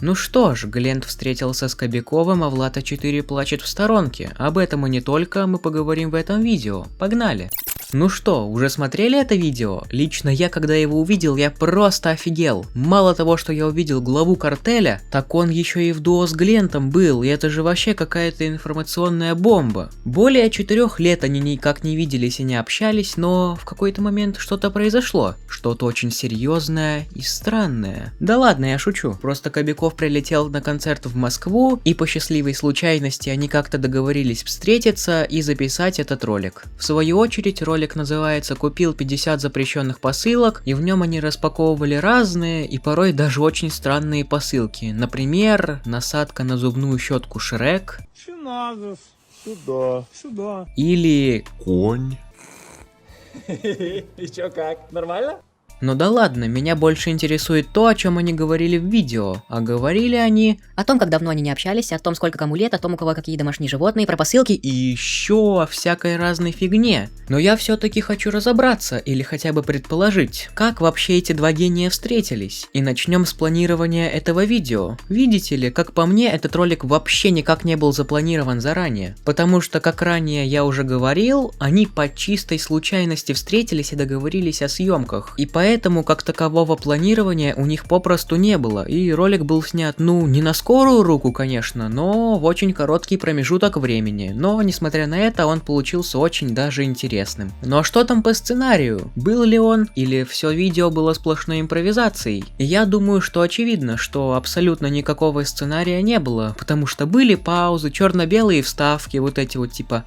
Ну что ж, Глент встретился с Кобяковым, а Влад А4 плачет в сторонке. Об этом и не только мы поговорим в этом видео. Погнали! Ну что, уже смотрели это видео? Лично я, когда его увидел, я просто офигел. Мало того, что я увидел главу картеля, так он еще и в дуо с Глентом был, и это же вообще какая-то информационная бомба. Более 4 лет они никак не виделись и не общались, но в какой-то момент что-то произошло. Что-то очень серьезное и странное. Да ладно, я шучу. Просто Кобяков прилетел на концерт в Москву, и по счастливой случайности они как-то договорились встретиться и записать этот ролик. В свою очередь, ролик называется «Купил 50 запрещенных посылок», и в нем они распаковывали разные и порой даже очень странные посылки. Например, насадка на зубную щетку Шрек. Че надо? Сюда. Или Конь. И чё, как? Нормально? ну да ладно, меня больше интересует то, о чем они говорили в видео. А говорили они о том, как давно они не общались, о том, сколько кому лет, о том, у кого какие домашние животные, про посылки и еще о всякой разной фигне. Но я все-таки хочу разобраться или хотя бы предположить, как вообще эти два гения встретились. И начнем с планирования этого видео. Видите ли, как по мне, этот ролик вообще никак не был запланирован заранее. Потому что, как ранее я уже говорил, они по чистой случайности встретились и договорились о съемках. И поэтому, как такового планирования у них попросту не было. И ролик был снят, ну, не на скорую руку, конечно, но в очень короткий промежуток времени. Но, несмотря на это, он получился очень даже интересным. Ну а что там по сценарию? Был ли он? Или все видео было сплошной импровизацией? Я думаю, что очевидно, что абсолютно никакого сценария не было, потому что были паузы, черно-белые вставки, вот эти вот типа,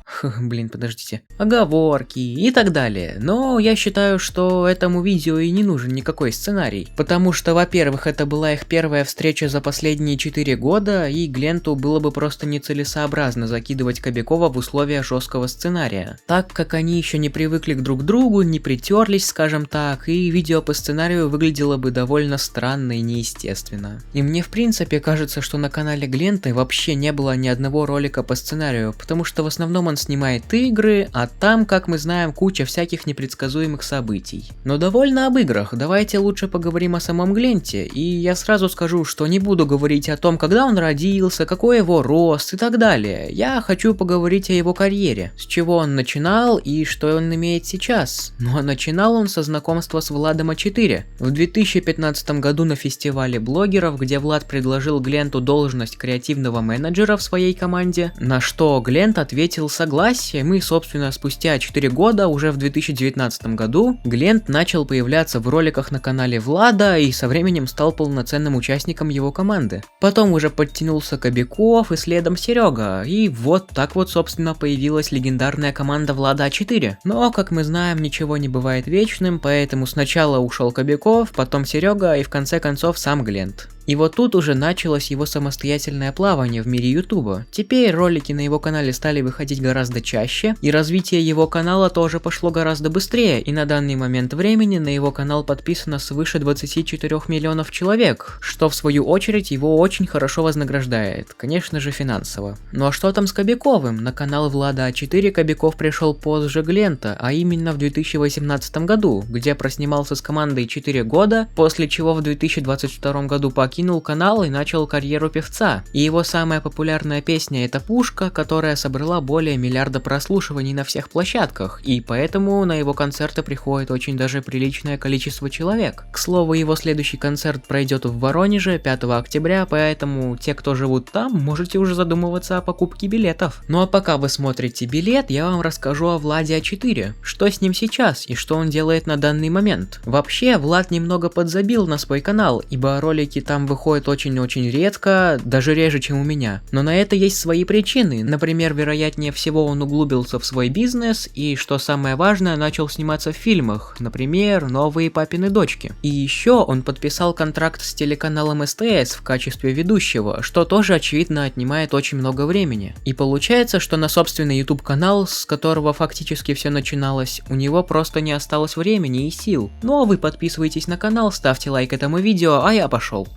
подождите, оговорки и так далее. Но я считаю, что этому видео и не нужен никакой сценарий, потому что, во-первых, это была их первая встреча за последние 4 года, и Гленту было бы просто нецелесообразно закидывать Кобякова в условия жесткого сценария, так как они еще не привыкли друг к другу, не притерлись, скажем так, и видео по сценарию выглядело бы довольно странно и неестественно. И мне в принципе кажется, что на канале Глента вообще не было ни одного ролика по сценарию, потому что в основном он снимает игры, а там, как мы знаем, куча всяких непредсказуемых событий. Но довольно об играх, давайте лучше поговорим о самом Гленте, и я сразу скажу, что не буду говорить о том, когда он родился, какой его рост и так далее. Я хочу поговорить о его карьере, с чего он начинал и что он имеет сейчас. Ну а начинал он со знакомства с Владом А4. В 2015 году на фестивале блогеров, где Влад предложил Гленту должность креативного менеджера в своей команде, на что Глент ответил согласием, и собственно спустя 4 года, уже в 2019 году, Глент начал появляться в роликах на канале Влада и со временем стал полноценным участником его команды. Потом уже подтянулся Кобяков и следом Серега, и вот так вот собственно появилась легендарная команда Влада А4. Но, как мы знаем, ничего не бывает вечным, поэтому сначала ушел Кобяков, потом Серега и в конце концов сам Глент. И вот тут уже началось его самостоятельное плавание в мире Ютуба. Теперь ролики на его канале стали выходить гораздо чаще, и развитие его канала тоже пошло гораздо быстрее, и на данный момент времени на его канал подписано свыше 24 миллионов человек, что в свою очередь его очень хорошо вознаграждает, конечно же финансово. Ну а что там с Кобяковым? На канал Влада А4 Кобяков пришел позже Глента, а именно в 2018 году, где проснимался с командой 4 года, после чего в 2022 году покинул канал и начал карьеру певца. И его самая популярная песня — это «Пушка», которая собрала более миллиарда прослушиваний на всех площадках, и поэтому на его концерты приходит очень даже приличное количество человек. К слову, его следующий концерт пройдет в Воронеже 5 октября, поэтому те, кто живут там, можете уже задумываться о покупке билетов. Ну а пока вы смотрите билет, я вам расскажу о Владе А4, что с ним сейчас и что он делает на данный момент. Вообще, Влад немного подзабил на свой канал, ибо ролики там выходят очень-очень редко, даже реже, чем у меня. Но на это есть свои причины. Например, вероятнее всего он углубился в свой бизнес и, что самое важное, начал сниматься в фильмах, например, «Новые папины дочки». И еще он подписал контракт с телеканалом СТС в качестве ведущего, что тоже очевидно отнимает очень много времени. И получается, что на собственный YouTube канал, с которого фактически все начиналось, у него просто не осталось времени и сил. Ну а вы подписывайтесь на канал, ставьте лайк этому видео, а я пошел.